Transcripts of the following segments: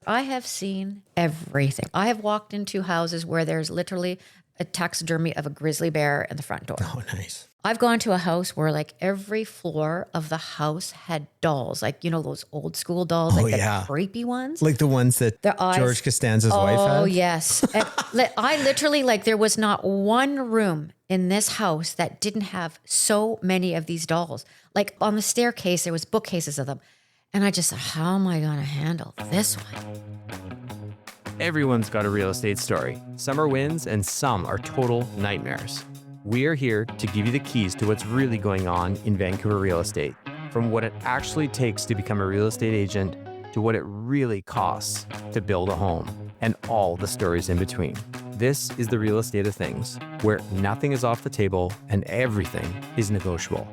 I have seen everything. I have walked into houses where there's literally a taxidermy of a grizzly bear in the front door. Oh, nice. I've gone to a house where like every floor of the house had dolls, like, you know, those old school dolls, like the creepy ones. Like the ones that Their eyes. George Costanza's wife had? Oh, yes. And I literally, like, there was not one room in this house that didn't have so many of these dolls. Like on the staircase, there was bookcases of them. And I just thought, how am I going to handle this one? Everyone's got a real estate story. Some are wins and some are total nightmares. We're here to give you the keys to what's really going on in Vancouver real estate, from what it actually takes to become a real estate agent to what it really costs to build a home, and all the stories in between. This is the real estate of things, where nothing is off the table and everything is negotiable.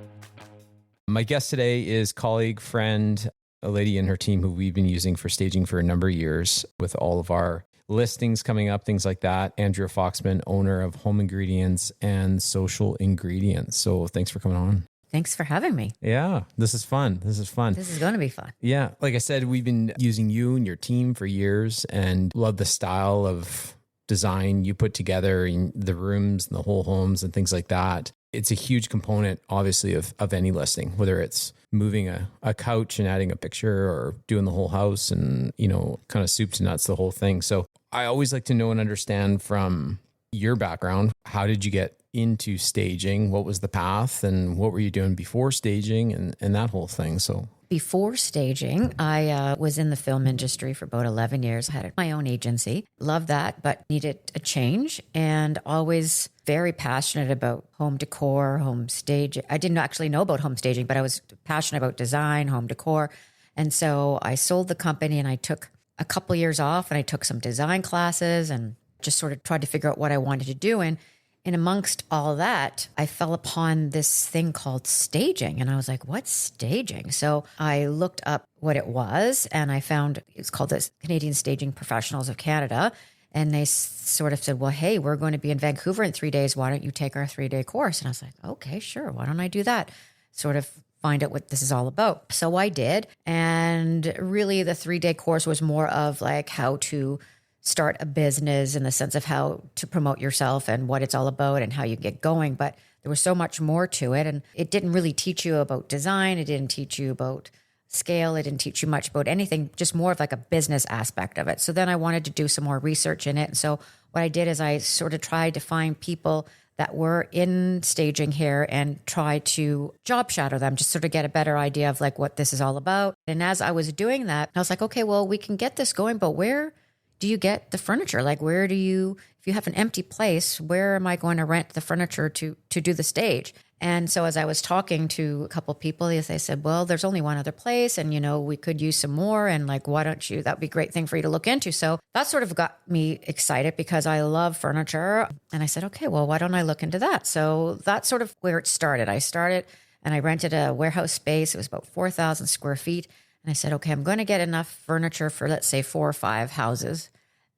My guest today is colleague, friend, a lady in her team who we've been using for staging for a number of years with all of our listings coming up, things like that. Andrea Foxman, owner of Home Ingredients and Social Ingredients. So thanks for coming on. Thanks for having me. Yeah, this is fun. This is fun. This is going to be fun. Yeah. Like I said, we've been using you and your team for years and love the style of design you put together in the rooms and the whole homes and things like that. It's a huge component, obviously, of any listing, whether it's moving a couch and adding a picture or doing the whole house and, you know, kind of soup to nuts, the whole thing. So I always like to know and understand from your background, how did you get into staging? What was the path and what were you doing before staging and that whole thing? So before staging, I was in the film industry for about 11 years. I had my own agency. Loved that, but needed a change and always very passionate about home decor, home staging. I didn't actually know about home staging, but I was passionate about design, home decor. And so I sold the company and I took a couple years off and I took some design classes and just sort of tried to figure out what I wanted to do. And amongst all that, I fell upon this thing called staging. And I was like, what's staging? So I looked up what it was and I found it's called the Canadian Staging Professionals of Canada. And they sort of said, well, hey, we're going to be in Vancouver in 3 days. Why don't you take our 3-day course? And I was like, okay, sure. Why don't I do that? Sort of find out what this is all about. So I did. And really the 3-day course was more of like how to start a business in the sense of how to promote yourself and what it's all about and how you get going. But there was so much more to it. And it didn't really teach you about design. It didn't teach you about scale. It didn't teach you much about anything, just more of like a business aspect of it. So then I wanted to do some more research in it. And so what I did is I sort of tried to find people that were in staging here and try to job shadow them, just sort of get a better idea of like what this is all about. And as I was doing that, I was like, okay, well, we can get this going, but where do you get the furniture? Like, where do you, if you have an empty place, where am I going to rent the furniture to do the stage? And so as I was talking to a couple of people, they said, well, there's only one other place and, you know, we could use some more. And like, why don't you, that'd be a great thing for you to look into. So that sort of got me excited because I love furniture. And I said, okay, well, why don't I look into that? So that's sort of where it started. I started and I rented a warehouse space. It was about 4,000 square feet. And I said, okay, I'm going to get enough furniture for, let's say, 4 or 5 houses.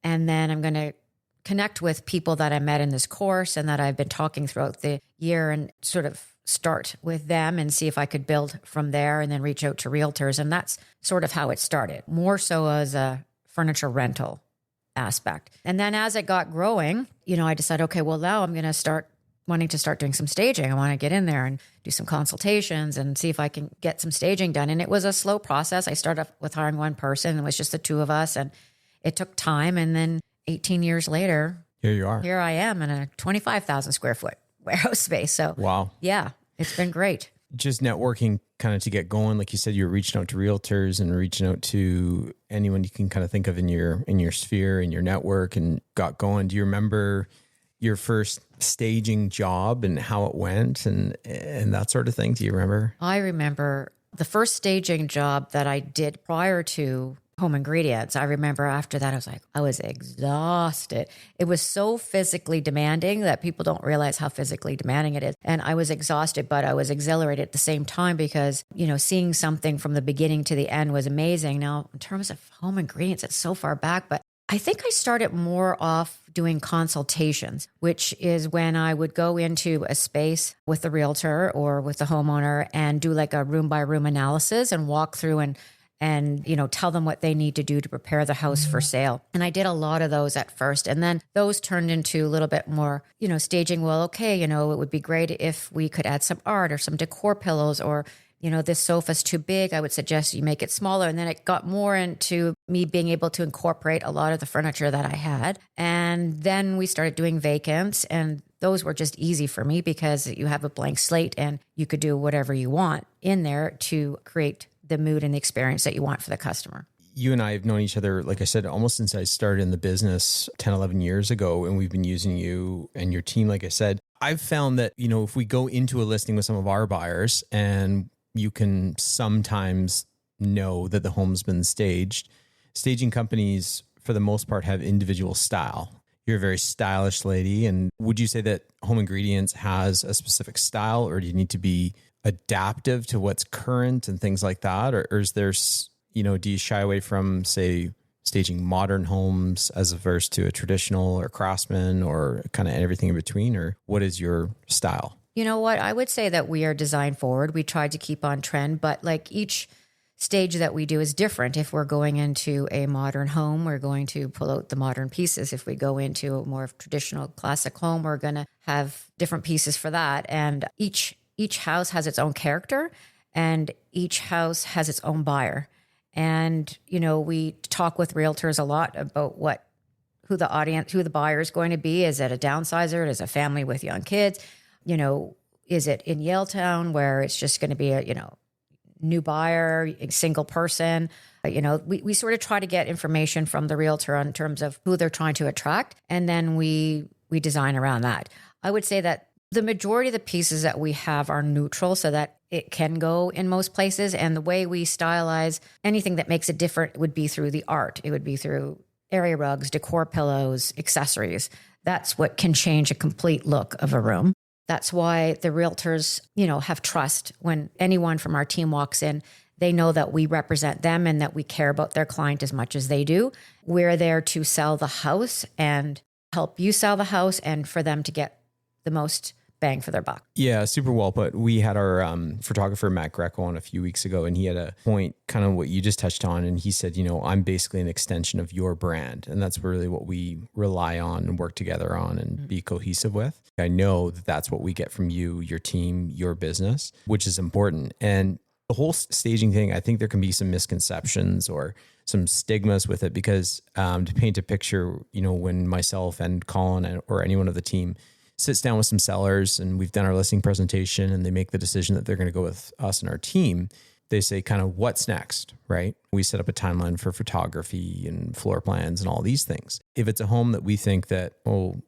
And then I'm going to connect with people that I met in this course and that I've been talking throughout the year and sort of start with them and see if I could build from there and then reach out to realtors. And that's sort of how it started, more so as a furniture rental aspect. And then as it got growing, you know, I decided, okay, well, now I'm going to start wanting to start doing some staging. I want to get in there and do some consultations and see if I can get some staging done. And it was a slow process. I started with hiring one person. It was just the 2 of us and it took time. And then 18 years later, here you are. Here I am in a 25,000 square foot warehouse space. So wow. Yeah, it's been great. Just networking kind of to get going. Like you said, you're reaching out to realtors and reaching out to anyone you can kind of think of in your sphere, in your network, and got going. Do you remember your first staging job and how it went and that sort of thing? Do you remember? I remember the first staging job that I did prior to Home Ingredients. I remember after that, I was exhausted. It was so physically demanding that people don't realize how physically demanding it is. And I was exhausted, but I was exhilarated at the same time because, you know, seeing something from the beginning to the end was amazing. Now, in terms of Home Ingredients, it's so far back, but I think I started more off doing consultations, which is when I would go into a space with the realtor or with the homeowner and do like a room by room analysis and walk through and and, tell them what they need to do to prepare the house for sale. And I did a lot of those at first. And then those turned into a little bit more, staging. Well, okay, it would be great if we could add some art or some decor pillows, or, this sofa's too big. I would suggest you make it smaller. And then it got more into me being able to incorporate a lot of the furniture that I had. And then we started doing vacants, and those were just easy for me because you have a blank slate and you could do whatever you want in there to create the mood and the experience that you want for the customer. You and I have known each other, like I said, almost since I started in the business 10, 11 years ago, and we've been using you and your team. Like I said, I've found that, if we go into a listing with some of our buyers, and you can sometimes know that the home's been staged, staging companies for the most part have individual style. You're a very stylish lady. And would you say that Home Ingredients has a specific style, or do you need to be adaptive to what's current and things like that? Or is there, do you shy away from, say, staging modern homes as opposed to a traditional or craftsman, or kind of everything in between? Or what is your style? You know what? I would say that we are design forward. We try to keep on trend, but like each stage that we do is different. If we're going into a modern home, we're going to pull out the modern pieces. If we go into a more traditional classic home, we're going to have different pieces for that. And each house has its own character, and each house has its own buyer. And, we talk with realtors a lot about who the buyer is going to be. Is it a downsizer? Is it a family with young kids? Is it in Yaletown where it's just going to be a, new buyer, a single person? We sort of try to get information from the realtor in terms of who they're trying to attract. And then we design around that. I would say that the majority of the pieces that we have are neutral so that it can go in most places. And the way we stylize anything that makes it different would be through the art. It would be through area rugs, decor pillows, accessories. That's what can change a complete look of a room. That's why the realtors, have trust when anyone from our team walks in. They know that we represent them and that we care about their client as much as they do. We're there to sell the house and help you sell the house, and for them to get the most bang for their buck. Yeah, super well put. We had our photographer, Matt Greco, on a few weeks ago, and he had a point, kind of what you just touched on. And he said, I'm basically an extension of your brand. And that's really what we rely on and work together on and be cohesive with. I know that that's what we get from you, your team, your business, which is important. And the whole staging thing, I think there can be some misconceptions or some stigmas with it, because to paint a picture, when myself and Colin or anyone of the team sits down with some sellers and we've done our listing presentation and they make the decision that they're going to go with us and our team, they say kind of what's next, right? We set up a timeline for photography and floor plans and all these things. If it's a home that we think that,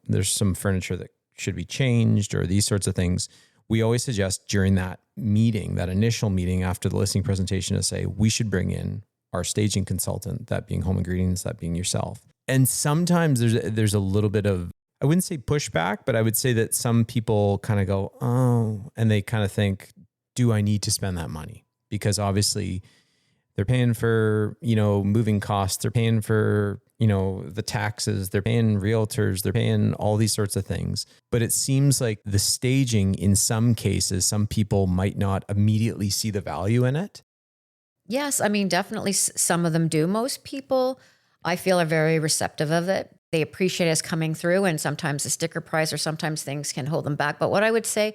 there's some furniture that should be changed or these sorts of things, we always suggest during that meeting, that initial meeting after the listing presentation, to say we should bring in our staging consultant, that being Home Ingredients, that being yourself. And sometimes there's a little bit of, I wouldn't say pushback, but I would say that some people kind of go, and they kind of think, do I need to spend that money? Because obviously they're paying for, moving costs. They're paying for, the taxes. They're paying realtors. They're paying all these sorts of things. But it seems like the staging, in some cases, some people might not immediately see the value in it. Yes, I mean, definitely some of them do. Most people, I feel, are very receptive of it. They appreciate us coming through, and sometimes the sticker price or sometimes things can hold them back. But what I would say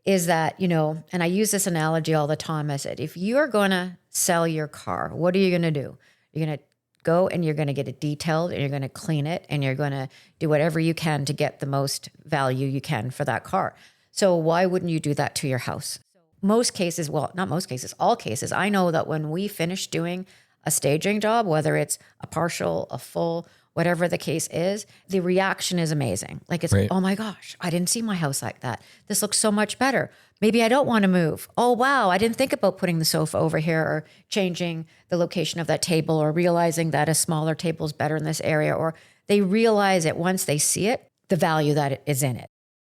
is that, and I use this analogy all the time. I said, if you're going to sell your car, what are you going to do? You're going to go and you're going to get it detailed and you're going to clean it and you're going to do whatever you can to get the most value you can for that car. So why wouldn't you do that to your house? Most cases, well, not most cases, all cases, I know that when we finish doing a staging job, whether it's a partial, a full, whatever the case is, the reaction is amazing. Like it's, right. Oh my gosh, I didn't see my house like that. This looks so much better. Maybe I don't want to move. Oh, wow, I didn't think about putting the sofa over here or changing the location of that table or realizing that a smaller table is better in this area. Or they realize it once they see it, the value that is in it.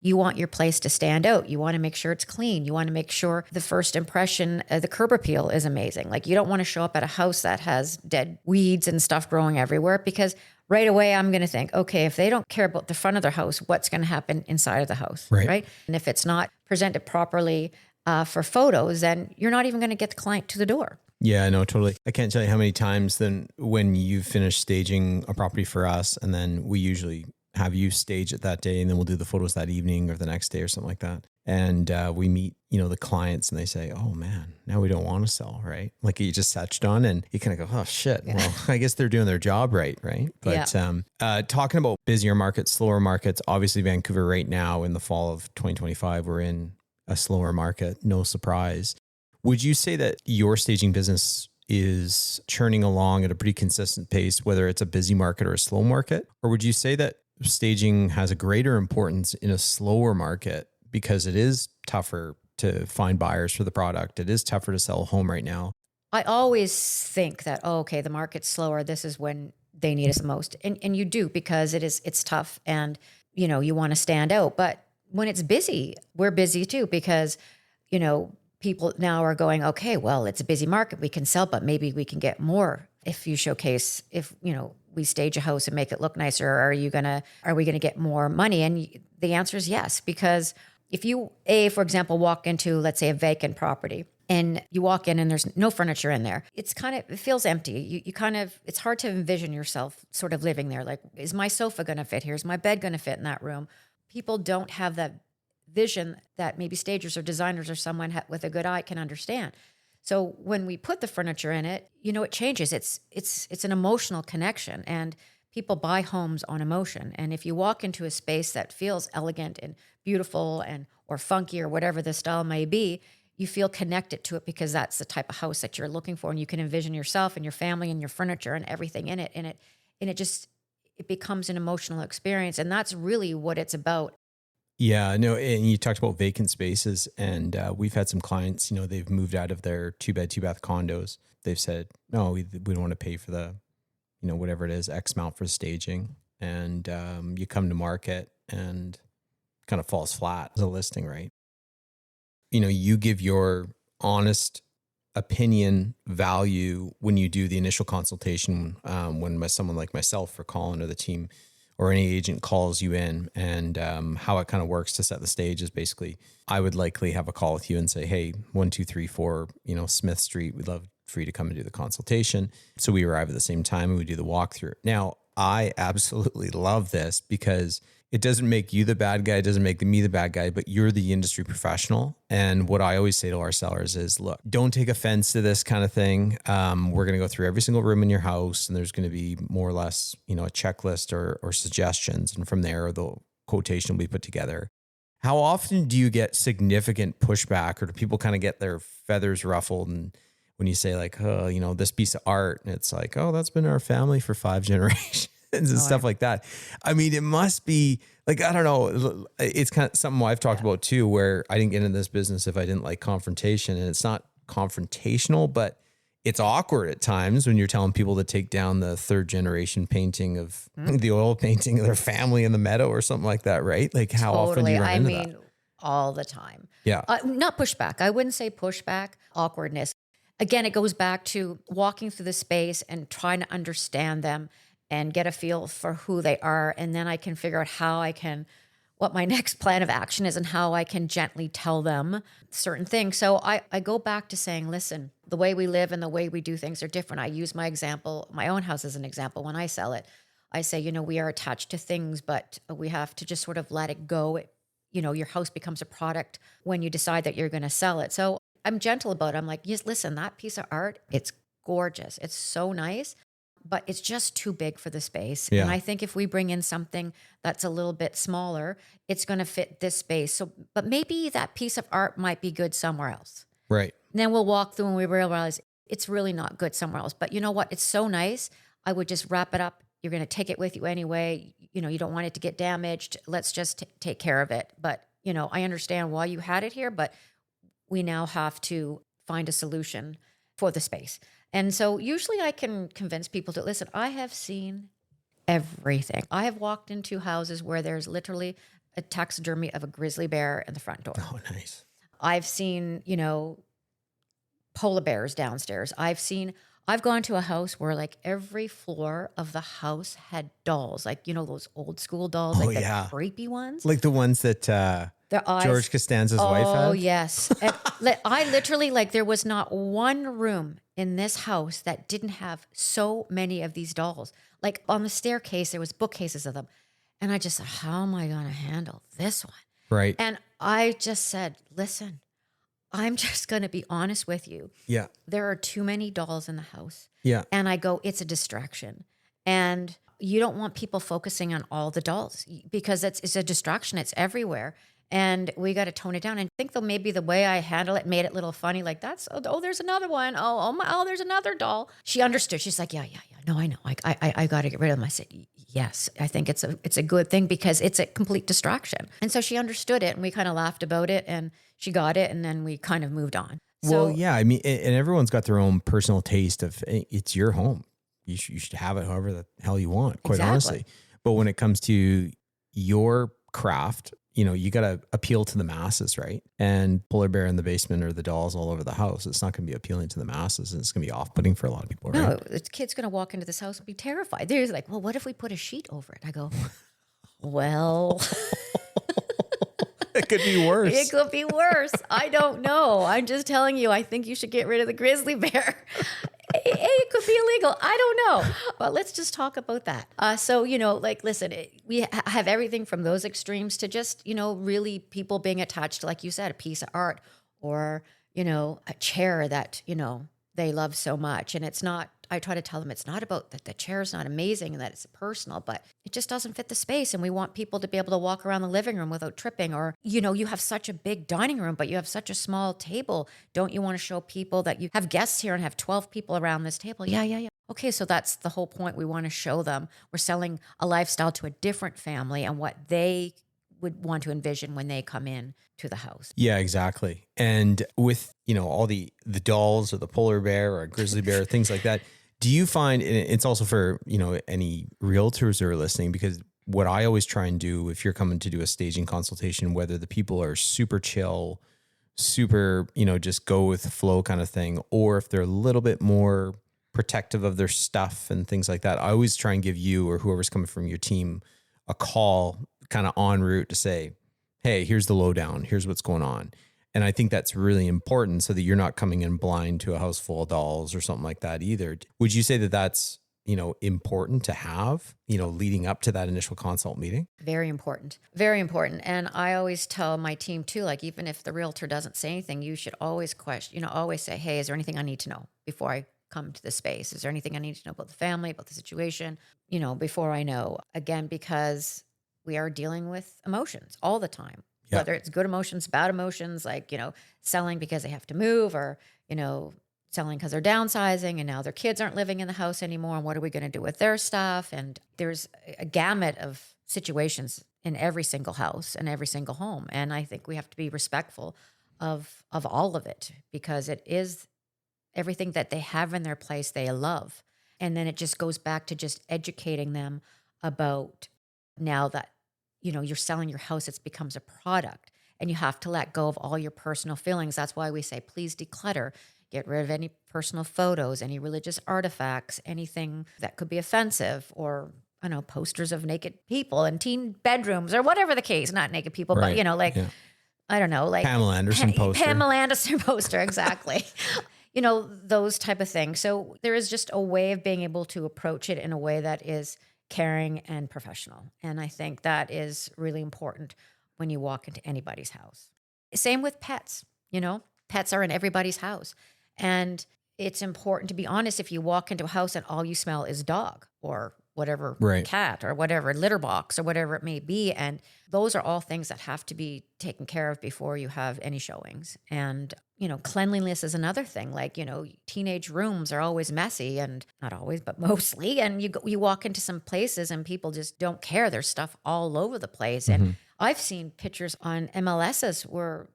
You want your place to stand out. You want to make sure it's clean. You want to make sure the first impression, the curb appeal is amazing. Like you don't want to show up at a house that has dead weeds and stuff growing everywhere, because right away I'm going to think, okay, if they don't care about the front of their house, what's going to happen inside of the house, right? And if it's not presented properly for photos, then you're not even going to get the client to the door. Yeah, no, totally. I can't tell you how many times then when you finish staging a property for us, and then we usually have you stage it that day, and then we'll do the photos that evening or the next day or something like that. And we meet, the clients, and they say, "Oh man, now we don't want to sell," right? Like you just touched on, and you kind of go, "Oh shit." Yeah. Well, I guess they're doing their job right? But talking about busier markets, slower markets, obviously Vancouver right now in the fall of 2025, we're in a slower market. No surprise. Would you say that your staging business is churning along at a pretty consistent pace, whether it's a busy market or a slow market? Or would you say that staging has a greater importance in a slower market because it is tougher to find buyers for the product? It is tougher to sell a home right now. I always think that, okay, the market's slower. This is when they need us the most. And you do, because it's tough and, you want to stand out. But when it's busy, we're busy too, because, people now are going, okay, well, it's a busy market. We can sell, but maybe we can get more if you showcase, if, we stage a house and make it look nicer. Are we going to get more money? And the answer is yes, because if you, for example, walk into, let's say, a vacant property, and you walk in and there's no furniture in there, it feels empty. It's hard to envision yourself sort of living there. Like, is my sofa going to fit here? Is my bed going to fit in that room? People don't have that vision that maybe stagers or designers or someone with a good eye can understand. So when we put the furniture in it, it changes. It's an emotional connection, and people buy homes on emotion. And if you walk into a space that feels elegant and beautiful or funky or whatever the style may be, you feel connected to it because that's the type of house that you're looking for, and you can envision yourself and your family and your furniture and everything in it. And it becomes an emotional experience, and that's really what it's about. Yeah, no, and you talked about vacant spaces, and we've had some clients, they've moved out of their 2-bed, 2-bath condos. They've said, no, we don't want to pay for the, whatever it is, X amount for staging. And you come to market and kind of falls flat as a listing, right? You give your honest opinion value when you do the initial consultation, when someone like myself or Colin or the team or any agent calls you in, and how it kind of works to set the stage is basically, I would likely have a call with you and say, hey, 1, 2, 3, 4, Smith Street, we'd love for you to come and do the consultation. So we arrive at the same time and we do the walkthrough. Now, I absolutely love this because it doesn't make you the bad guy. It doesn't make me the bad guy, but you're the industry professional. And what I always say to our sellers is, look, don't take offense to this kind of thing. We're going to go through every single room in your house, and there's going to be more or less, a checklist or suggestions. And from there, the quotation will be put together. How often do you get significant pushback, or do people kind of get their feathers ruffled? And when you say like, oh, this piece of art, and it's like, oh, that's been in our family for 5 generations. And stuff like that. I mean, it must be like, I don't know. It's kind of something I've talked about too, where I didn't get into this business if I didn't like confrontation. And it's not confrontational, but it's awkward at times when you're telling people to take down the 3rd generation painting of the oil painting of their family in the meadow or something like that, right? Like how often do you run into that? All the time. Yeah. Not pushback. I wouldn't say pushback, awkwardness. Again, it goes back to walking through the space and trying to understand them and get a feel for who they are. And then I can figure out what my next plan of action is and how I can gently tell them certain things. So I go back to saying, listen, the way we live and the way we do things are different. I use my own house as an example. When I sell it, I say, we are attached to things, but we have to just sort of let it go. Your house becomes a product when you decide that you're going to sell it. So I'm gentle about it. I'm like, yes, listen, that piece of art, it's gorgeous. It's so nice. But it's just too big for the space. Yeah. And I think if we bring in something that's a little bit smaller, it's going to fit this space. So, but maybe that piece of art might be good somewhere else. Right. And then we'll walk through and we realize it's really not good somewhere else. But you know what? It's so nice. I would just wrap it up. You're going to take it with you anyway. You don't want it to get damaged. Let's just take care of it. But, I understand why you had it here, but we now have to find a solution for the space. And so usually I can convince people to listen. I have seen everything. I have walked into houses where there's literally a taxidermy of a grizzly bear in the front door. Oh, nice. I've seen, polar bears downstairs. I've gone to a house where like every floor of the house had dolls, like, those old school dolls, like the creepy ones. Like the ones that George Costanza's wife had? Oh, yes. I literally, there was not one room in this house that didn't have so many of these dolls. Like on the staircase, there was bookcases of them. And I just said, how am I going to handle this one? Right. And I just said, listen, I'm just going to be honest with you. Yeah. There are too many dolls in the house. Yeah. And I go, it's a distraction. And you don't want people focusing on all the dolls because it's a distraction. It's everywhere. And we got to tone it down. And I think though maybe the way I handle it made it a little funny. Like that's, oh, there's another one. Oh, there's another doll. She understood. She's like, yeah. No, I know. I got to get rid of them. I said, yes, I think it's a good thing because it's a complete distraction. And so she understood it and we kind of laughed about it and she got it. And then we kind of moved on. Well, yeah, I mean, and everyone's got their own personal taste of it's your home. You should have it however the hell you want, quite honestly. But when it comes to your craft, you got to appeal to the masses, right? And polar bear in the basement or the dolls all over the house, it's not going to be appealing to the masses and it's going to be off-putting for a lot of people, right? No, the kid's going to walk into this house and be terrified. They're like, well, what if we put a sheet over it? I go, well... It could be worse. It could be worse. I don't know. I'm just telling you, I think you should get rid of the grizzly bear. It could be illegal. I don't know. But let's just talk about that. So, listen, we have everything from those extremes to just, really people being attached to, like you said, a piece of art or, a chair that, they love so much. And it's not, I try to tell them it's not about that the chair is not amazing and that it's personal, but it just doesn't fit the space. And we want people to be able to walk around the living room without tripping. Or, you have such a big dining room, but you have such a small table. Don't you want to show people that you have guests here and have 12 people around this table? Yeah. Okay, so that's the whole point. We want to show them we're selling a lifestyle to a different family and what they would want to envision when they come in to the house. Yeah, exactly. And with, all the dolls or the polar bear or a grizzly bear, things like that, do you find, and it's also for, any realtors who are listening, because what I always try and do if you're coming to do a staging consultation, whether the people are super chill, super, just go with the flow kind of thing, or if they're a little bit more protective of their stuff and things like that, I always try and give you or whoever's coming from your team a call kind of en route to say, hey, here's the lowdown, here's what's going on. And I think that's really important so that you're not coming in blind to a house full of dolls or something like that either. Would you say that that's, important to have, leading up to that initial consult meeting? Very important. Very important. And I always tell my team too, like, even if the realtor doesn't say anything, you should always question, always say, hey, is there anything I need to know before I come to the space? Is there anything I need to know about the family, about the situation, before I know? Again, because we are dealing with emotions all the time. Yeah. Whether it's good emotions, bad emotions, like, selling because they have to move or, selling because they're downsizing and now their kids aren't living in the house anymore. And what are we going to do with their stuff? And there's a gamut of situations in every single house and every single home. And I think we have to be respectful of all of it because it is everything that they have in their place they love. And then it just goes back to just educating them about now that you're selling your house, it becomes a product and you have to let go of all your personal feelings. That's why we say, please declutter, get rid of any personal photos, any religious artifacts, anything that could be offensive or, posters of naked people in teen bedrooms or whatever the case, not naked people, right. But, I don't know, like Pamela Anderson poster. Pamela Anderson poster, exactly. Those type of things. So there is just a way of being able to approach it in a way that is caring and professional. And I think that is really important when you walk into anybody's house. Same with pets, pets are in everybody's house. And it's important to be honest, if you walk into a house and all you smell is dog or whatever, right. Cat or whatever, litter box or whatever it may be. And those are all things that have to be taken care of before you have any showings. And, cleanliness is another thing. Like, teenage rooms are always messy and not always, but mostly. And you walk into some places and people just don't care. There's stuff all over the place. Mm-hmm. And I've seen pictures on MLSs where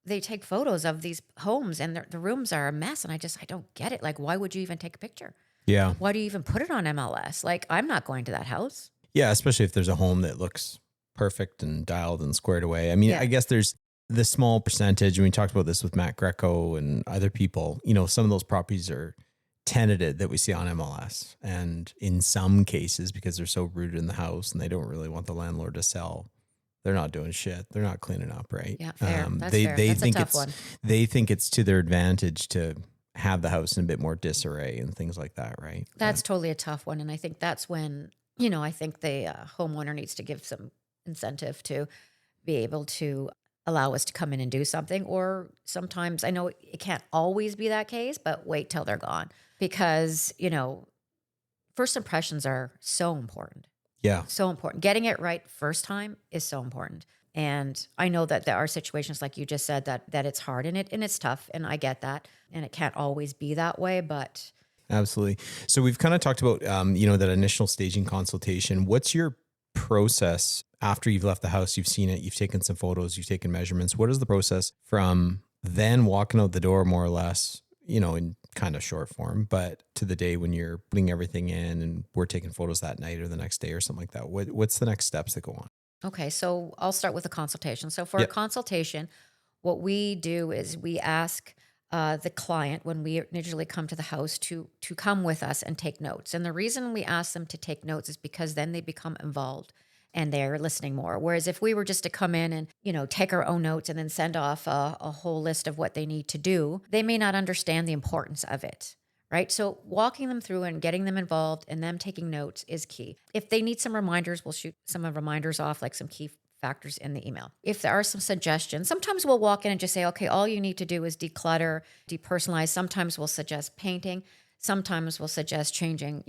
they take photos of these homes and the rooms are a mess. And I don't get it. Like, why would you even take a picture? Yeah. Why do you even put it on MLS? Like, I'm not going to that house. Yeah, especially if there's a home that looks perfect and dialed and squared away. I mean, yeah. I guess there's the small percentage, and we talked about this with Matt Greco and other people, some of those properties are tenanted that we see on MLS. And in some cases, because they're so rooted in the house and they don't really want the landlord to sell, they're not doing shit. They're not cleaning up, right? Yeah, fair. That's fair. That's a tough one. They think it's to their advantage to have the house in a bit more disarray and things like that, right? That's totally a tough one. And I think that's when, I think the homeowner needs to give some incentive to be able to allow us to come in and do something. Or sometimes, I know it can't always be that case, but wait till they're gone because, first impressions are so important. Yeah. So important. Getting it right first time is so important. And I know that there are situations like you just said that it's hard and it's tough. And I get that. And it can't always be that way, but. Absolutely. So we've kind of talked about, that initial staging consultation. What's your process after you've left the house? You've seen it, you've taken some photos, you've taken measurements. What is the process from then walking out the door, more or less, in kind of short form, but to the day when you're putting everything in and we're taking photos that night or the next day or something like that? What's the next steps that go on? Okay, so I'll start with a consultation. So for a consultation, what we do is we ask the client when we initially come to the house to come with us and take notes. And the reason we ask them to take notes is because then they become involved and they're listening more. Whereas if we were just to come in and, take our own notes and then send off a whole list of what they need to do, they may not understand the importance of it. Right? So walking them through and getting them involved and them taking notes is key. If they need some reminders, we'll shoot some reminders off, like some key factors in the email. If there are some suggestions, sometimes we'll walk in and just say, okay, all you need to do is declutter, depersonalize. Sometimes we'll suggest painting. Sometimes we'll suggest changing,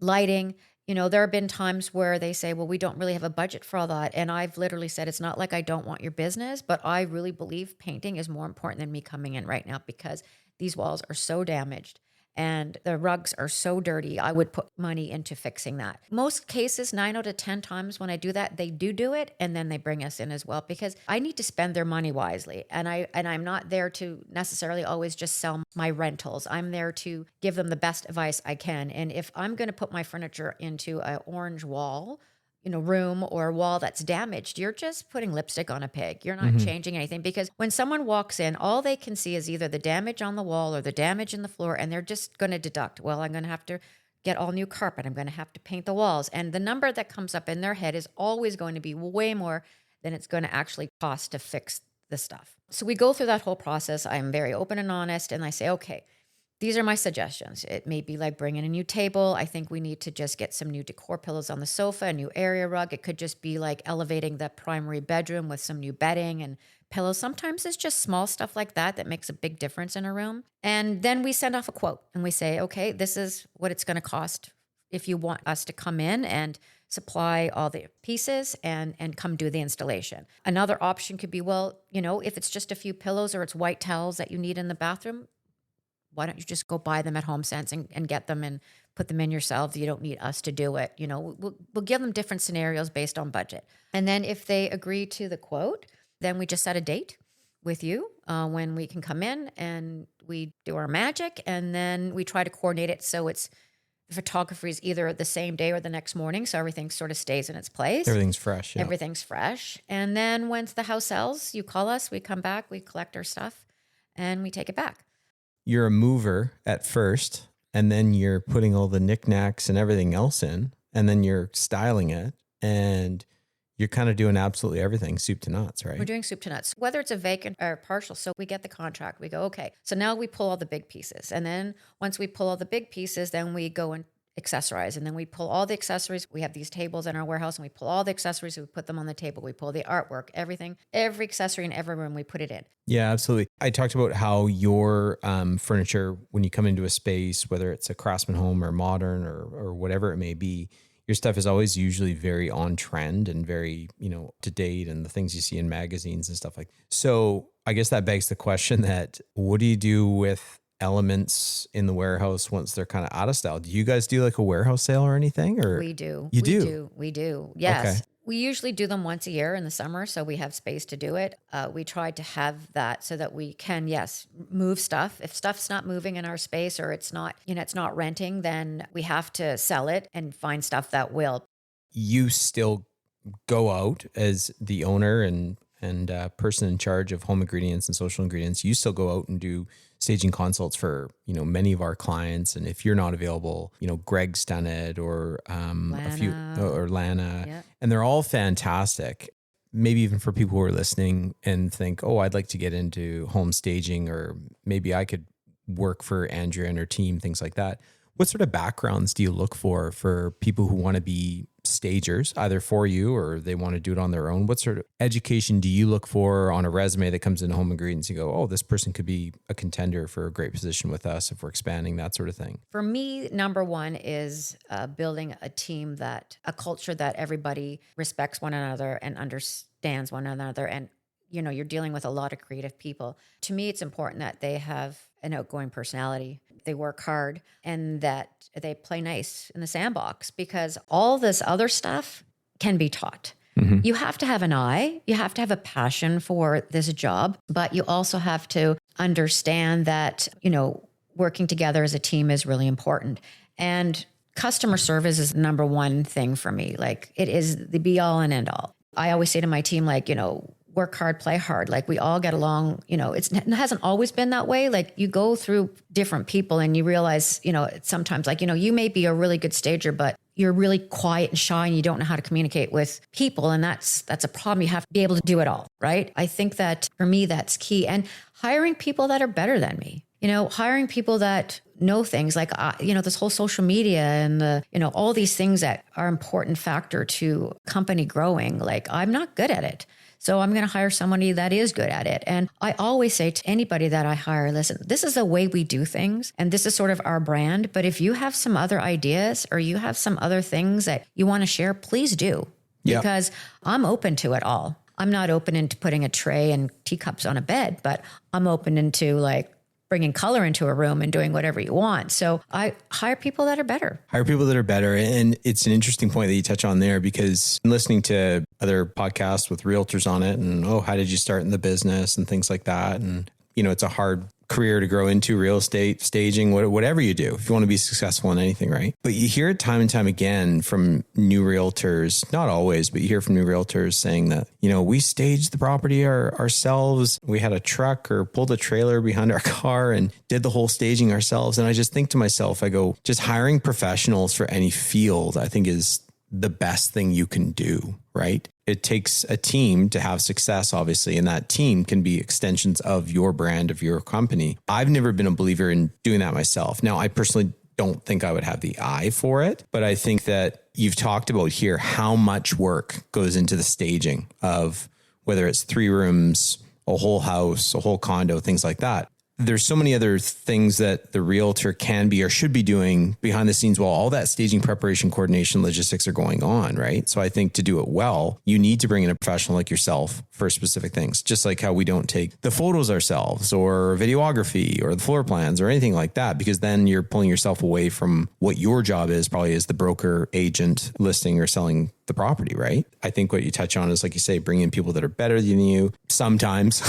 lighting. There have been times where they say, well, we don't really have a budget for all that. And I've literally said, it's not like I don't want your business, but I really believe painting is more important than me coming in right now because these walls are so damaged. And the rugs are so dirty, I would put money into fixing that. Most cases, 9 out of 10 times when I do that, they do it, and then they bring us in as well because I need to spend their money wisely. And I'm not there to necessarily always just sell my rentals. I'm there to give them the best advice I can. And if I'm going to put my furniture into an orange wall, room or a wall that's damaged, you're just putting lipstick on a pig. You're not changing anything because when someone walks in, all they can see is either the damage on the wall or the damage in the floor, and they're just going to deduct, well, I'm going to have to get all new carpet. I'm going to have to paint the walls. And the number that comes up in their head is always going to be way more than it's going to actually cost to fix the stuff. So we go through that whole process. I'm very open and honest, and I say, okay, these are my suggestions. It may be like bringing a new table. I think we need to just get some new decor pillows on the sofa, a new area rug. It could just be like elevating the primary bedroom with some new bedding and pillows. Sometimes it's just small stuff like that makes a big difference in a room. And then we send off a quote and we say, okay, this is what it's going to cost if you want us to come in and supply all the pieces and come do the installation. Another option could be, well, if it's just a few pillows or it's white towels that you need in the bathroom, why don't you just go buy them at HomeSense and get them and put them in yourself? You don't need us to do it. We'll give them different scenarios based on budget. And then if they agree to the quote, then we just set a date with you when we can come in and we do our magic. And then we try to coordinate it so the photography is either the same day or the next morning. So everything sort of stays in its place. Everything's fresh. Yeah. Everything's fresh. And then once the house sells, you call us, we come back, we collect our stuff and we take it back. You're a mover at first, and then you're putting all the knickknacks and everything else in, and then you're styling it, and you're kind of doing absolutely everything, soup to nuts, right? We're doing soup to nuts, whether it's a vacant or partial. So we get the contract. We go, okay, so now we pull all the big pieces. And then once we pull all the big pieces, then we go and accessorize. And then we pull all the accessories. We have these tables in our warehouse and we pull all the accessories. We put them on the table. We pull the artwork, everything, every accessory in every room, we put it in. Yeah, absolutely. I talked about how your furniture, when you come into a space, whether it's a Craftsman home or modern or whatever it may be, your stuff is always usually very on trend and very, to date, and the things you see in magazines and stuff like that. So I guess that begs the question that what do you do with elements in the warehouse once they're kind of out of style? Do you guys do like a warehouse sale or anything? Or we do. We do. Yes. Okay. We usually do them once a year in the summer, so we have space to do it. We try to have that so that we can, move stuff. If stuff's not moving in our space or it's not, it's not renting, then we have to sell it and find stuff that will. You still go out as the owner and person in charge of home ingredients and social ingredients. You still go out and do staging consults for, many of our clients. And if you're not available, Greg's done it or Lana, Yep. And they're all fantastic. Maybe even for people who are listening and think, oh, I'd like to get into home staging, or maybe I could work for Andrea and her team, things like that. What sort of backgrounds do you look for people who want to be stagers, either for you or they want to do it on their own? What sort of education do you look for on a resume that comes into Home Ingredients? You go, oh, this person could be a contender for a great position with us if we're expanding, that sort of thing. For me, number one is building a team a culture that everybody respects one another and understands one another. And, you're dealing with a lot of creative people. To me, it's important that they have an outgoing personality. They work hard and that they play nice in the sandbox, because all this other stuff can be taught. Mm-hmm. You have to have an eye. You have to have a passion for this job, but you also have to understand that, working together as a team is really important. And customer service is the number one thing for me. Like, it is the be all and end all. I always say to my team, work hard, play hard. Like, we all get along, it hasn't always been that way. Like, you go through different people and you realize, sometimes you may be a really good stager, but you're really quiet and shy and you don't know how to communicate with people. And that's a problem. You have to be able to do it all, right? I think that for me, that's key. And hiring people that are better than me, hiring people that know things like, this whole social media and all these things that are important factor to company growing. Like, I'm not good at it. So I'm going to hire somebody that is good at it. And I always say to anybody that I hire, listen, this is the way we do things. And this is sort of our brand. But if you have some other ideas or you have some other things that you want to share, please do. Yep. Because I'm open to it all. I'm not open into putting a tray and teacups on a bed, but I'm open into bringing color into a room and doing whatever you want. So I hire people that are better. Hire people that are better. And it's an interesting point that you touch on there, because listening to other podcasts with realtors on it and, how did you start in the business and things like that? And, it's a hard career to grow into, real estate, staging, whatever you do, if you want to be successful in anything, right? But you hear it time and time again from new realtors, not always, but you hear from new realtors saying that, we staged the property ourselves. We had a truck or pulled a trailer behind our car and did the whole staging ourselves. And I just think to myself, I go, just hiring professionals for any field, I think is the best thing you can do, right? It takes a team to have success, obviously, and that team can be extensions of your brand, of your company. I've never been a believer in doing that myself. Now, I personally don't think I would have the eye for it, but I think that you've talked about here how much work goes into the staging of whether it's 3 rooms, a whole house, a whole condo, things like that. There's so many other things that the realtor can be or should be doing behind the scenes while all that staging, preparation, coordination, logistics are going on, right? So I think to do it well, you need to bring in a professional like yourself for specific things, just like how we don't take the photos ourselves or videography or the floor plans or anything like that, because then you're pulling yourself away from what your job is probably as the broker, agent, listing or selling the property, right? I think what you touch on is, like you say, bring in people that are better than you sometimes,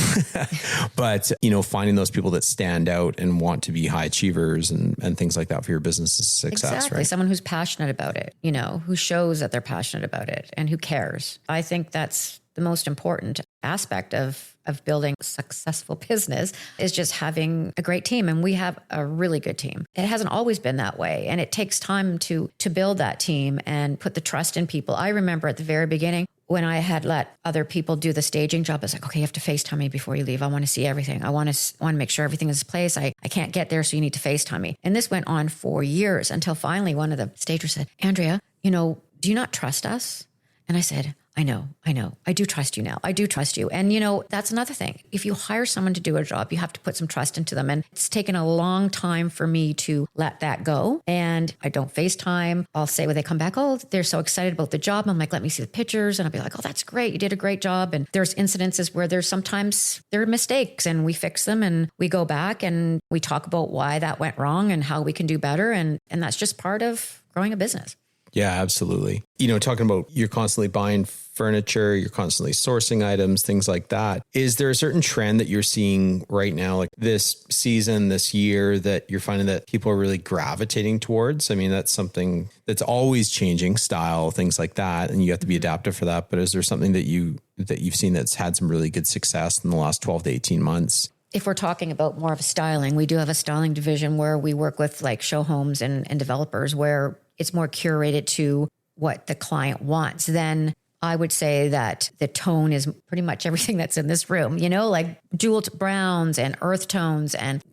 but finding those people that stand out and want to be high achievers and things like that for your business's success, exactly. Right? Someone who's passionate about it, who shows that they're passionate about it and who cares. I think that's the most important aspect of building a successful business, is just having a great team. And we have a really good team. It hasn't always been that way. And it takes time to build that team and put the trust in people. I remember at the very beginning when I had let other people do the staging job, I was like, okay, you have to FaceTime me before you leave. I want to see everything. I want to make sure everything is in place. I can't get there, so you need to FaceTime me. And this went on for years until finally one of the stagers said, Andrea, do you not trust us? And I said, I know. I do trust you now. I do trust you. And, that's another thing. If you hire someone to do a job, you have to put some trust into them. And it's taken a long time for me to let that go. And I don't FaceTime. I'll say when they come back, oh, they're so excited about the job. I'm like, let me see the pictures. And I'll be like, oh, that's great. You did a great job. And there's incidences where sometimes there are mistakes and we fix them and we go back and we talk about why that went wrong and how we can do better. And that's just part of growing a business. Yeah, absolutely. Talking about you're constantly buying furniture, you're constantly sourcing items, things like that. Is there a certain trend that you're seeing right now, like this season, this year, that you're finding that people are really gravitating towards? I mean, that's something that's always changing, style, things like that. And you have to be adaptive for that. But is there something that you've seen that's had some really good success in the last 12 to 18 months? If we're talking about more of a styling, we do have a styling division where we work with like show homes and developers where it's more curated to what the client wants. Then I would say that the tone is pretty much everything that's in this room, like jeweled browns and earth tones and,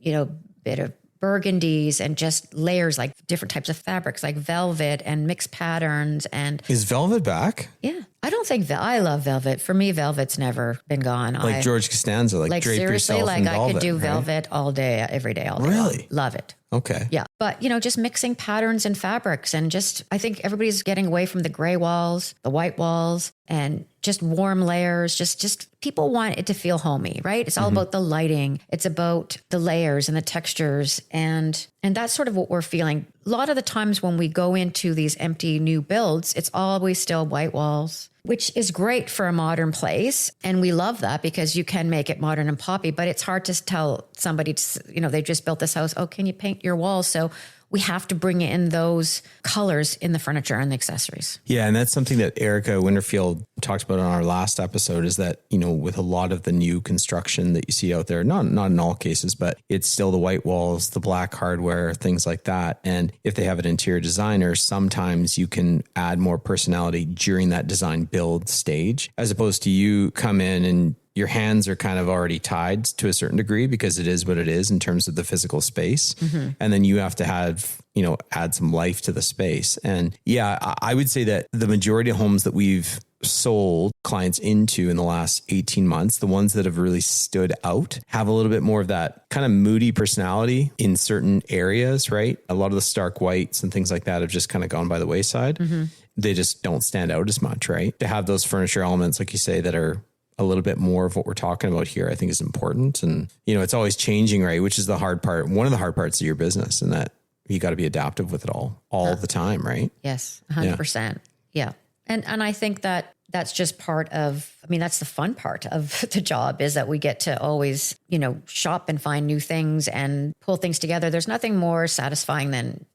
bit of burgundies and just layers, like different types of fabrics, like velvet and mixed patterns. And Is velvet back? yeah, I don't think I love velvet. For me, velvet's never been gone. Like George Costanza, like drape seriously, yourself in like velvet. I could do right? velvet all day, every day, all day. Really? Long. Love it. Okay. Yeah. But, just mixing patterns and fabrics and just, I think everybody's getting away from the gray walls, the white walls, and just warm layers. Just people want it to feel homey, right? It's all about the lighting. It's about the layers and the textures. And that's sort of what we're feeling. A lot of the times when we go into these empty new builds, it's always still white walls, which is great for a modern place. And we love that because you can make it modern and poppy, but it's hard to tell somebody, they just built this house. Oh, can you paint your walls? So we have to bring in those colors in the furniture and the accessories. Yeah. And that's something that Erica Winterfield talked about on our last episode is that, with a lot of the new construction that you see out there, not in all cases, but it's still the white walls, the black hardware, things like that. And if they have an interior designer, sometimes you can add more personality during that design build stage, as opposed to you come in and your hands are kind of already tied to a certain degree because it is what it is in terms of the physical space. And then you have to have, add some life to the space. And yeah, I would say that the majority of homes that we've sold clients into in the last 18 months, the ones that have really stood out have a little bit more of that kind of moody personality in certain areas, right? A lot of the stark whites and things like that have just kind of gone by the wayside. They just don't stand out as much, right? To have those furniture elements, like you say, that are a little bit more of what we're talking about here, I think is important. And, it's always changing, right? Which is the hard part, one of the hard parts of your business, and that you got to be adaptive with it all the time, right? Yes, 100%. Yeah. And I think that that's just part of, that's the fun part of the job is that we get to always, shop and find new things and pull things together. There's nothing more satisfying than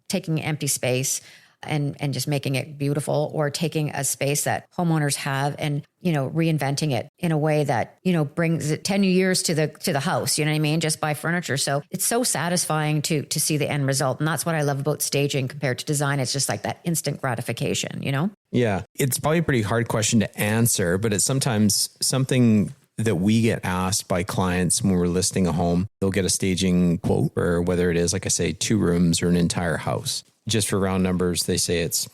taking empty space and just making it beautiful, or taking a space that homeowners have and, reinventing it in a way that, brings it 10 years to the house, you know what I mean? Just buy furniture. So it's so satisfying to see the end result. And that's what I love about staging compared to design. It's just like that instant gratification, Yeah. It's probably a pretty hard question to answer, but it's sometimes something that we get asked by clients when we're listing a home. They'll get a staging quote, or whether it is, like I say, 2 rooms or an entire house. Just for round numbers, they say it's,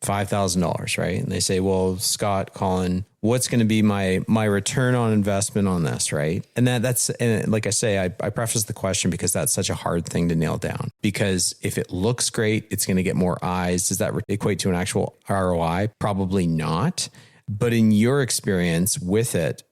$5,000, right? And they say, well, Scott, Colin, what's going to be my return on investment on this, right? And that's, and like I say, I preface the question because that's such a hard thing to nail down. Because if it looks great, it's going to get more eyes. Does that equate to an actual ROI? Probably not. But in your experience with it,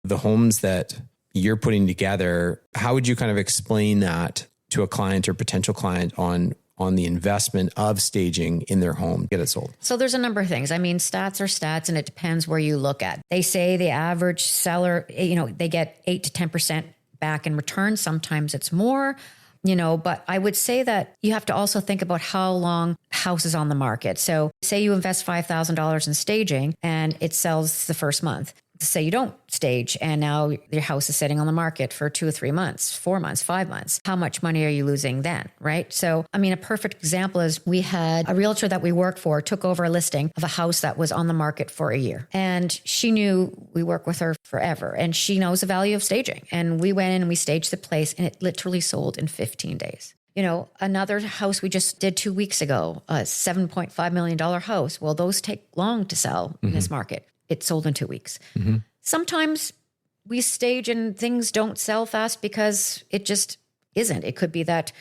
the homes that you're putting together, how would you kind of explain that to a client or potential client on the investment of staging in their home, get it sold? So there's a number of things. Stats are stats, and it depends where you look at. They say the average seller, they get 8 to 10% back in return. Sometimes it's more, but I would say that you have to also think about how long house is on the market. So say you invest $5,000 in staging and it sells the first month. Say you don't stage and now your house is sitting on the market for 2 or 3 months, 4 months, 5 months. How much money are you losing then, right? So, a perfect example is we had a realtor that we worked for took over a listing of a house that was on the market for a year. And she knew we work with her forever and she knows the value of staging. And we went in and we staged the place and it literally sold in 15 days. Another house we just did 2 weeks ago, a $7.5 million house. Well, those take long to sell in this market. It sold in 2 weeks. Sometimes we stage and things don't sell fast because it just isn't. It could be that,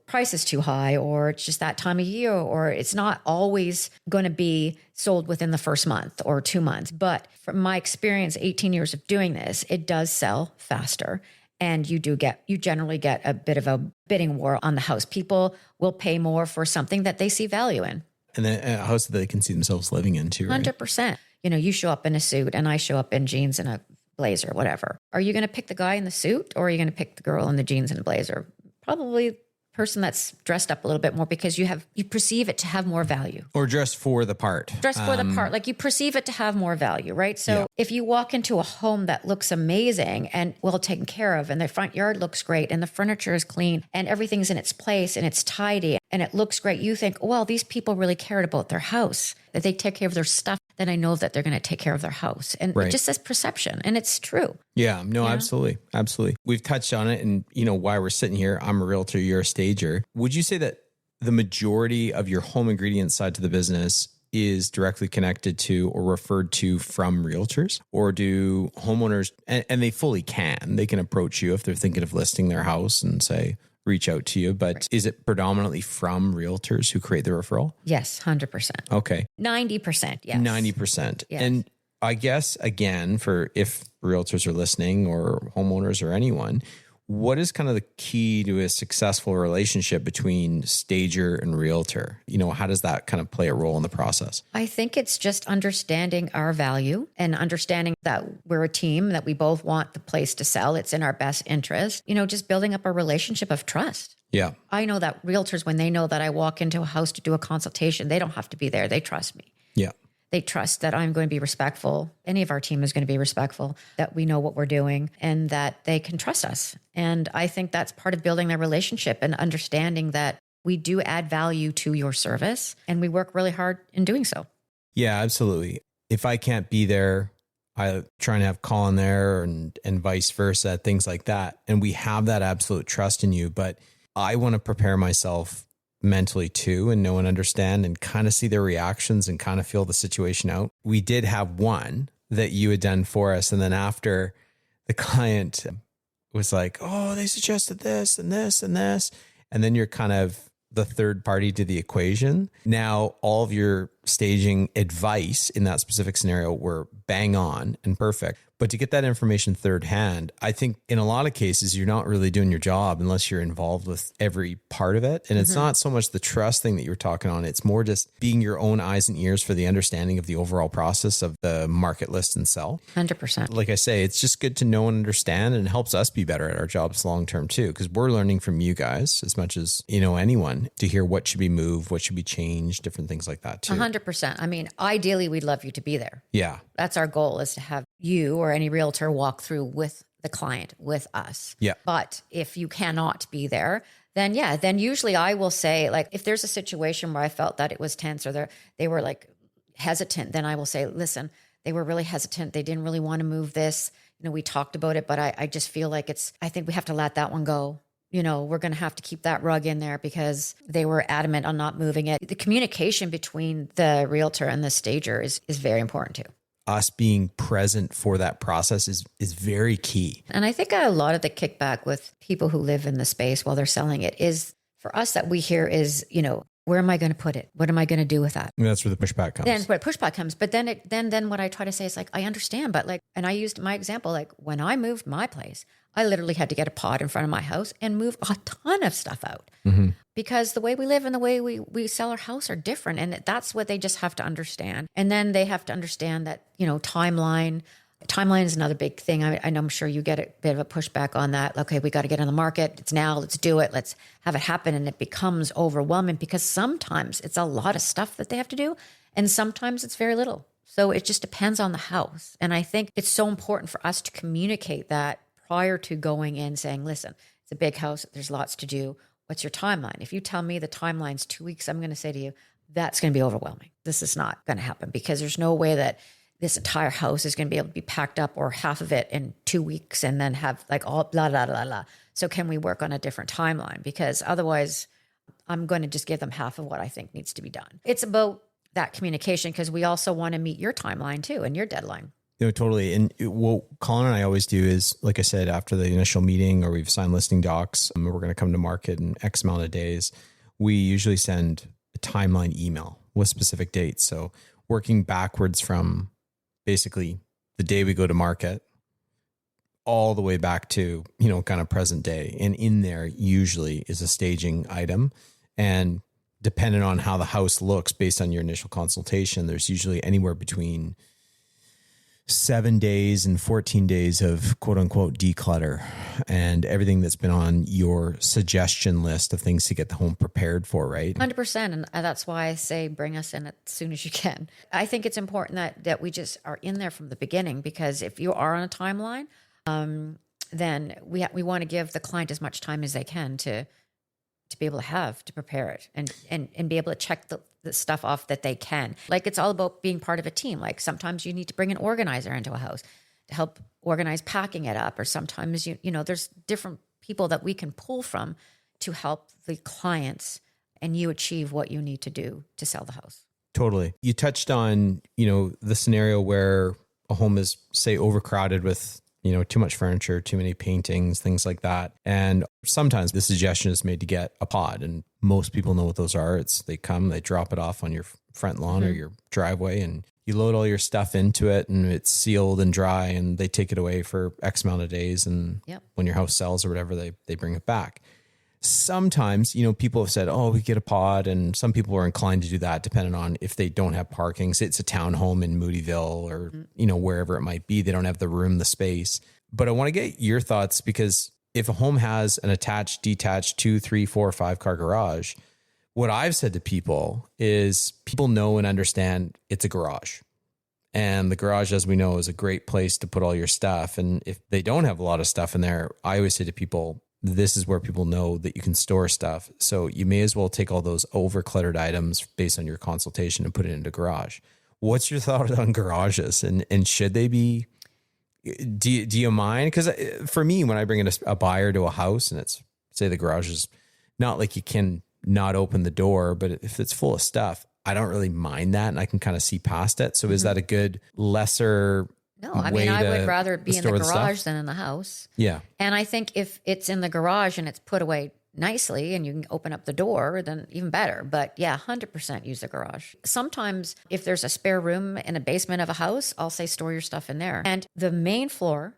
price is too high, or it's just that time of year, or it's not always going to be sold within the first month or 2 months. But from my experience, 18 years of doing this, it does sell faster. And you generally get a bit of a bidding war on the house. People will pay more for something that they see value in. And then a house that they can see themselves living in too, right? 100%. You show up in a suit and I show up in jeans and a blazer, whatever. Are you going to pick the guy in the suit, or are you going to pick the girl in the jeans and a blazer? Probably person that's dressed up a little bit more because you perceive it to have more value. Or dressed for the part. Dressed for the part. Like you perceive it to have more value, right? So if you walk into a home that looks amazing and well taken care of, and the front yard looks great and the furniture is clean and everything's in its place and it's tidy and it looks great, you think, well, these people really cared about their house, that they take care of their stuff. then I know that they're going to take care of their house. And it just says perception, and it's true. Yeah, no, absolutely. Absolutely. We've touched on it, and why we're sitting here, I'm a realtor, you're a stager. Would you say that the majority of your home ingredient side to the business is directly connected to or referred to from realtors? Or do homeowners, and they fully they can approach you if they're thinking of listing their house and say, reach out to you, but is it predominantly from realtors who create the referral? Yes, 100%. Okay. 90%, yes. 90%. Yes. And I guess, again, for if realtors are listening or homeowners or anyone, what is kind of the key to a successful relationship between stager and realtor? How does that kind of play a role in the process? I think it's just understanding our value and understanding that we're a team, that we both want the place to sell. It's in our best interest. Just building up a relationship of trust. Yeah. I know that realtors, when they know that I walk into a house to do a consultation, they don't have to be there. They trust me. Yeah. They trust that I'm going to be respectful. Any of our team is going to be respectful, that we know what we're doing and that they can trust us. And I think that's part of building their relationship and understanding that we do add value to your service and we work really hard in doing so. Yeah, absolutely. If I can't be there, I try and have Colin there and vice versa, things like that. And we have that absolute trust in you, but I want to prepare myself mentally too and know and understand and kind of see their reactions and kind of feel the situation out. We did have one that you had done for us. And then after, the client was like, oh, they suggested this and this and this. And then you're kind of the third party to the equation. Now, all of your staging advice in that specific scenario were bang on and perfect. But to get that information third hand, I think in a lot of cases, you're not really doing your job unless you're involved with every part of it. And it's not so much the trust thing that you're talking on. It's more just being your own eyes and ears for the understanding of the overall process of the market list and sell. 100%. Like I say, it's just good to know and understand, and it helps us be better at our jobs long-term too, because we're learning from you guys as much as, anyone, to hear what should be moved, what should be changed, different things like that too. 100%. I mean, ideally, we'd love you to be there. Yeah. That's our goal, is to have you or any realtor walk through with the client, with us. Yeah. But if you cannot be there, then usually I will say, like, if there's a situation where I felt that it was tense or they were like hesitant, then I will say, listen, they were really hesitant. They didn't really want to move this. We talked about it, but I just feel like I think we have to let that one go. We're going to have to keep that rug in there because they were adamant on not moving it. The communication between the realtor and the stager is very important too. Us being present for that process is very key. And I think a lot of the kickback with people who live in the space while they're selling it is, for us, that we hear is, where am I going to put it? What am I going to do with that? And that's where the pushback comes. Then where pushback comes. But then what I try to say is like, I understand, but like, and I used my example, like when I moved my place, I literally had to get a pod in front of my house and move a ton of stuff out because the way we live and the way we sell our house are different. And that's what they just have to understand. And then they have to understand that, timeline is another big thing. I know, I'm sure you get a bit of a pushback on that. Okay, we got to get on the market. It's now, let's do it. Let's have it happen. And it becomes overwhelming because sometimes it's a lot of stuff that they have to do. And sometimes it's very little. So it just depends on the house. And I think it's so important for us to communicate that prior to going in, saying, listen, it's a big house. There's lots to do. What's your timeline? If you tell me the timeline's 2 weeks, I'm going to say to you, that's going to be overwhelming. This is not going to happen because there's no way that this entire house is going to be able to be packed up or half of it in 2 weeks and then have like all blah, blah, blah, blah. So can we work on a different timeline? Because otherwise I'm going to just give them half of what I think needs to be done. It's about that communication because we also want to meet your timeline too and your deadline. Totally. And what Colin and I always do is, like I said, after the initial meeting or we've signed listing docs, we're going to come to market in X amount of days. We usually send a timeline email with specific dates. So working backwards from basically the day we go to market all the way back to, kind of present day. And in there usually is a staging item. And depending on how the house looks based on your initial consultation, there's usually anywhere between 7 days and 14 days of quote unquote declutter and everything that's been on your suggestion list of things to get the home prepared for, right? 100%. And that's why I say bring us in as soon as you can. I think it's important that we just are in there from the beginning, because if you are on a timeline, then we want to give the client as much time as they can to to be able to prepare it and be able to check the stuff off that they can. Like, it's all about being part of a team. Like, sometimes you need to bring an organizer into a house to help organize packing it up. Or sometimes, you know, there's different people that we can pull from to help the clients and you achieve what you need to do to sell the house. Totally. You touched on, you know, the scenario where a home is, say, overcrowded with, you know, too much furniture, too many paintings, things like that. And sometimes the suggestion is made to get a pod, and most people know what those are. They come, they drop it off on your front lawn or your driveway, and you load all your stuff into it, and it's sealed and dry, and they take it away for X amount of days. And when your house sells or whatever, they bring it back. Sometimes, you know, people have said, oh, we get a pod, and some people are inclined to do that depending on if they don't have parking. Say it's a townhome in Moodyville or, you know, wherever it might be. They don't have the room, the space. But I want to get your thoughts, because if a home has an attached, detached 2, 3, 4, 5 car garage, what I've said to people is people know and understand it's a garage. And the garage, as we know, is a great place to put all your stuff. And if they don't have a lot of stuff in there, I always say to people, this is where people know that you can store stuff. So you may as well take all those over-cluttered items based on your consultation and put it into garage. What's your thought on garages, and should they be, do you mind? Because for me, when I bring in a buyer to a house and it's, say the garage is not like you can not open the door, but if it's full of stuff, I don't really mind that, and I can kind of see past it. So is that a good lesser No, I mean, I would rather be in the garage than in the house. Yeah. And I think if it's in the garage and it's put away nicely and you can open up the door, then even better. But yeah, 100% use the garage. Sometimes if there's a spare room in a basement of a house, I'll say store your stuff in there. And the main floor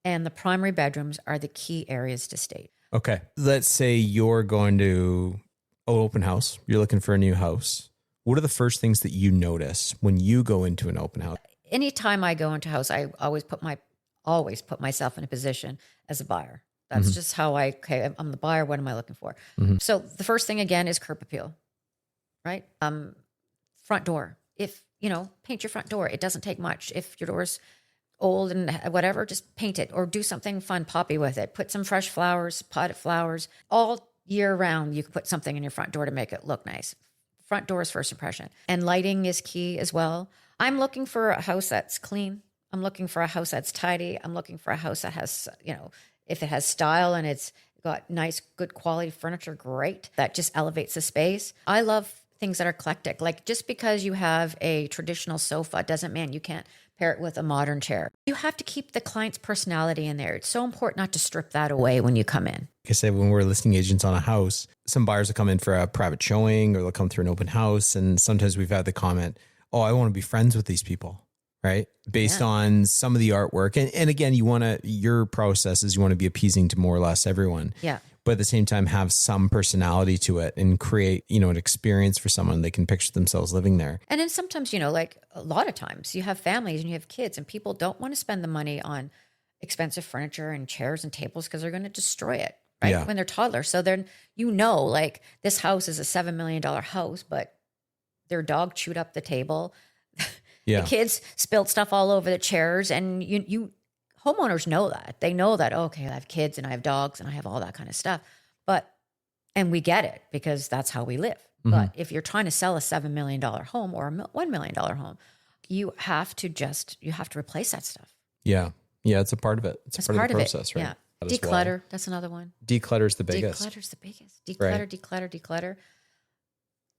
and the primary bedrooms are the key areas to stay. Okay. Let's say you're going to an open house. You're looking for a new house. What are the first things that you notice when you go into an open house? Anytime I go into a house, I always put myself in a position as a buyer. That's just how I'm the buyer. What am I looking for? So the first thing again is curb appeal, right? Front door. If, you know, paint your front door. It doesn't take much. If your door's old and whatever, just paint it or do something fun, poppy with it. Put some fresh flowers, potted flowers. All year round, you can put something in your front door to make it look nice. Front door is first impression. And lighting is key as well. I'm looking for a house that's clean. I'm looking for a house that's tidy. I'm looking for a house that has, you know, if it has style and it's got nice, good quality furniture, great. That just elevates the space. I love things that are eclectic. Like, just because you have a traditional sofa doesn't mean you can't pair it with a modern chair. You have to keep the client's personality in there. It's so important not to strip that away when you come in. Like I said, when we're listing agents on a house, some buyers will come in for a private showing or they'll come through an open house. And sometimes we've had the comment, oh, I want to be friends with these people, right? Based on some of the artwork. And again, your process is you want to be appeasing to more or less everyone. Yeah. But at the same time, have some personality to it and create, you know, an experience for someone they can picture themselves living there. And then sometimes, you know, like a lot of times you have families and you have kids and people don't want to spend the money on expensive furniture and chairs and tables because they're going to destroy it, right? When they're toddlers. So then, you know, like, this house is a $7 million house, but their dog chewed up the table. The kids spilled stuff all over the chairs, and you homeowners know that. They know that, okay, I have kids and I have dogs and I have all that kind of stuff. And we get it because that's how we live. But if you're trying to sell a $7 million home or a $1 million home, you have to replace that stuff. Yeah. Yeah. It's a part of it. It's a part of the process, right? Yeah. Declutter. That's another one. Declutter is the biggest. Declutter's the biggest. Declutter.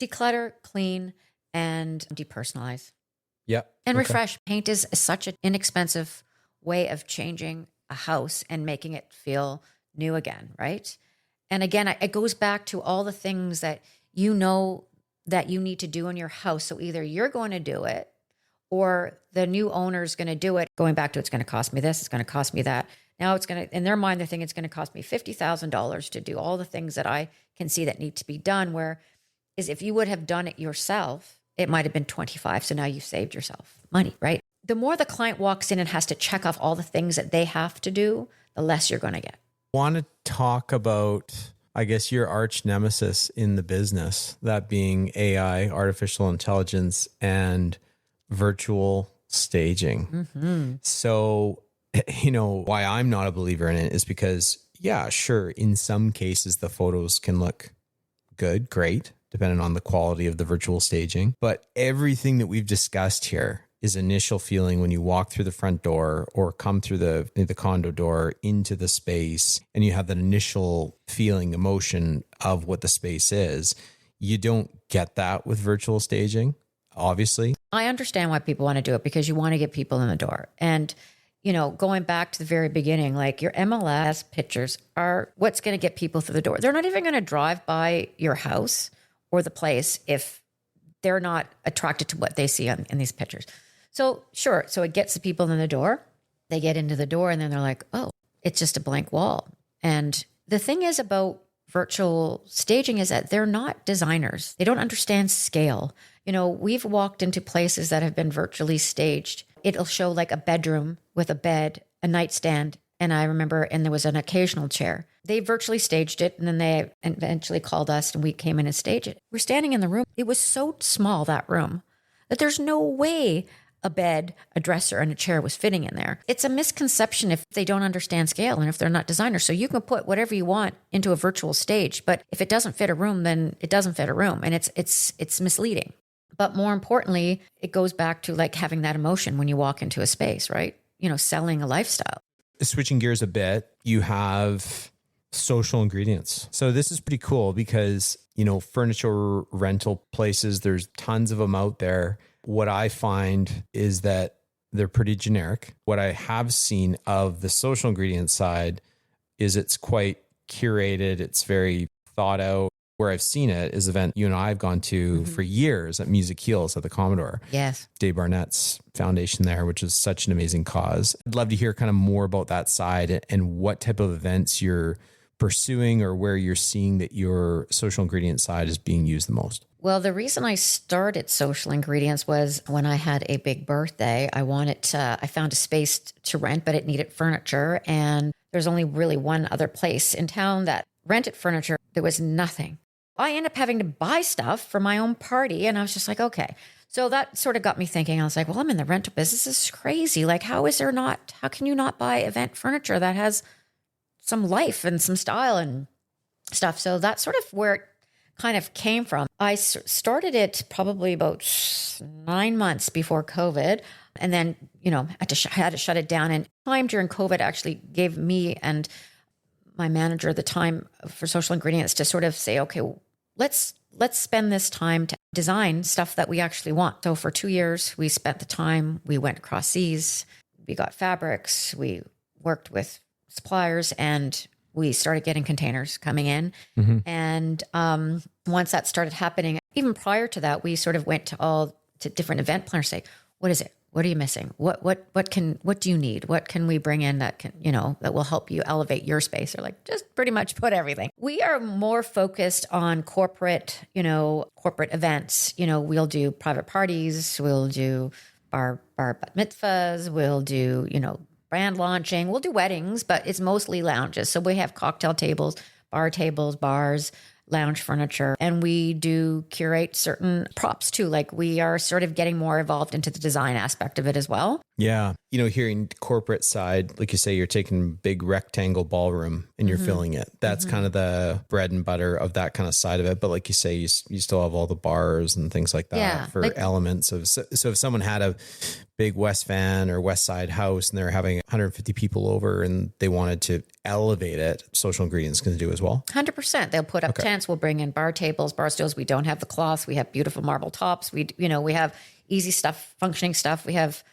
Declutter, clean, and depersonalize. Yeah. And refresh. Paint is such an inexpensive way of changing a house and making it feel new again, right? And again, it goes back to all the things that you know that you need to do in your house. So either you're going to do it or the new owner is going to do it. Going back to, it's going to cost me this, it's going to cost me that. Now it's going to, in their mind, they're thinking it's going to cost me $50,000 to do all the things that I can see that need to be done. Where is, if you would have done it yourself, it might have been 25. So now you've saved yourself money, right? The more the client walks in and has to check off all the things that they have to do, the less you're going to get. Want to talk about, I guess, your arch nemesis in the business, that being AI, artificial intelligence, and virtual staging. So, you know, why I'm not a believer in it is because, yeah, sure, in some cases, the photos can look good, great, depending on the quality of the virtual staging. But everything that we've discussed here is initial feeling when you walk through the front door or come through the condo door into the space, and you have that initial feeling, emotion of what the space is. You don't get that with virtual staging, obviously. I understand why people want to do it, because you want to get people in the door. And, you know, going back to the very beginning, like your MLS pictures are what's going to get people through the door. They're not even going to drive by your house or the place if they're not attracted to what they see in these pictures. So sure. So it gets the people in the door. They get into the door and then they're like, oh, it's just a blank wall. And the thing is about virtual staging is that they're not designers. They don't understand scale. You know, we've walked into places that have been virtually staged. It'll show like a bedroom with a bed, a nightstand. And I remember, and there was an occasional chair. They virtually staged it. And then they eventually called us and we came in and staged it. We're standing in the room. It was so small, that room, that there's no way a bed, a dresser, and a chair was fitting in there. It's a misconception if they don't understand scale and if they're not designers. So you can put whatever you want into a virtual stage, but if it doesn't fit a room, then it doesn't fit a room, and it's misleading. But more importantly, it goes back to like having that emotion when you walk into a space, right? You know, selling a lifestyle. Switching gears a bit, you have social ingredients. So this is pretty cool because, you know, furniture rental places, there's tons of them out there. What I find is that they're pretty generic. What I have seen of the social ingredient side is it's quite curated. It's very thought out. Where I've seen it is an event you and I have gone to for years at Music Heals at the Commodore. Yes. Dave Barnett's foundation there, which is such an amazing cause. I'd love to hear kind of more about that side and what type of events you're pursuing or where you're seeing that your social ingredient side is being used the most. Well, the reason I started Social Ingredients was when I had a big birthday. I found a space to rent, but it needed furniture. And there's only really one other place in town that rented furniture. There was nothing. I ended up having to buy stuff for my own party. And I was just like, okay. So that sort of got me thinking. I was like, well, I'm in the rental business. This is crazy. Like, how can you not buy event furniture that has some life and some style and stuff? So that's sort of where it kind of came from. I started it probably about 9 months before COVID. And then, you know, I had to shut it down. And time during COVID actually gave me and my manager the time for Social Ingredients to sort of say, okay, let's spend this time to design stuff that we actually want. So for 2 years, we spent the time, we went across seas, we got fabrics, we worked with suppliers, and we started getting containers coming in. And once that started happening, even prior to that, we sort of went to different event planners, say, what is it? What are you missing? What do you need? What can we bring in that can, you know, that will help you elevate your space? Or like, just pretty much put everything. We are more focused on corporate events. You know, we'll do private parties, we'll do bar bat mitzvahs, we'll do, you know, brand launching, we'll do weddings, but it's mostly lounges. So we have cocktail tables, bars, lounge furniture, and we do curate certain props too. Like we are sort of getting more involved into the design aspect of it as well. Yeah. You know, hearing corporate side, like you say, you're taking big rectangle ballroom and you're filling it. That's kind of the bread and butter of that kind of side of it. But like you say, you still have all the bars and things like that for like, elements of, so if someone had a big West Van or West Side house and they're having 150 people over and they wanted to elevate it, Social Ingredients can do as well. 100%. They'll put up tents. We'll bring in bar tables, bar stools. We don't have the cloths. We have beautiful marble tops. We have easy stuff, functioning stuff. We have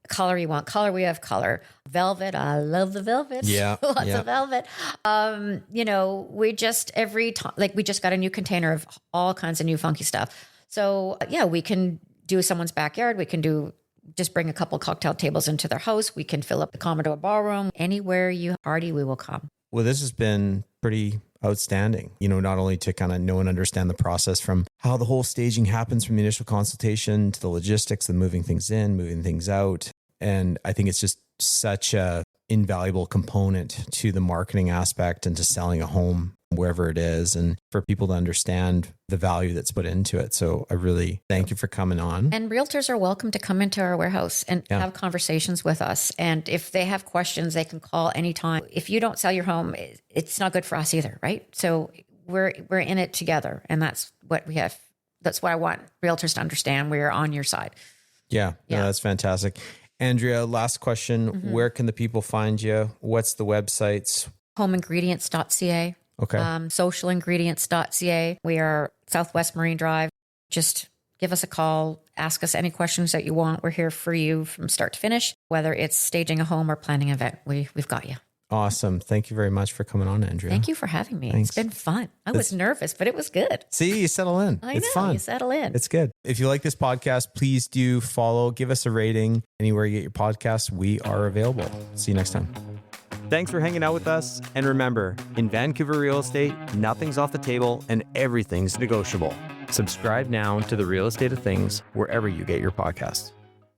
color you want color. We have color. Velvet. I love the velvet. Yeah. Lots of velvet. We just we just got a new container of all kinds of new funky stuff. So we can do someone's backyard. We can just bring a couple cocktail tables into their house. We can fill up the Commodore ballroom. Anywhere you party, we will come. Well, this has been pretty outstanding, you know, not only to kind of know and understand the process from how the whole staging happens from the initial consultation to the logistics of moving things in, moving things out. And I think it's just such a invaluable component to the marketing aspect and to selling a home wherever it is, and for people to understand the value that's put into it. So I really thank you for coming on. And realtors are welcome to come into our warehouse and have conversations with us. And if they have questions, they can call anytime. If you don't sell your home, it's not good for us either, right? So we're in it together. And that's what we have. That's what I want realtors to understand. We're on your side. Yeah. No, that's fantastic. Andrea, last question. Where can the people find you? What's the websites? Homeingredients.ca. Okay. Socialingredients.ca. We are Southwest Marine Drive. Just give us a call. Ask us any questions that you want. We're here for you from start to finish. Whether it's staging a home or planning an event, we've got you. Awesome. Thank you very much for coming on, Andrea. Thank you for having me. Thanks. It's been fun. I was nervous, but it was good. See, you settle in. I It's know, fun. you settle in. It's good. If you like this podcast, please do follow, give us a rating anywhere you get your podcasts. We are available. See you next time. Thanks for hanging out with us. And remember, in Vancouver real estate, nothing's off the table and everything's negotiable. Subscribe now to the Real Estate of Things wherever you get your podcasts.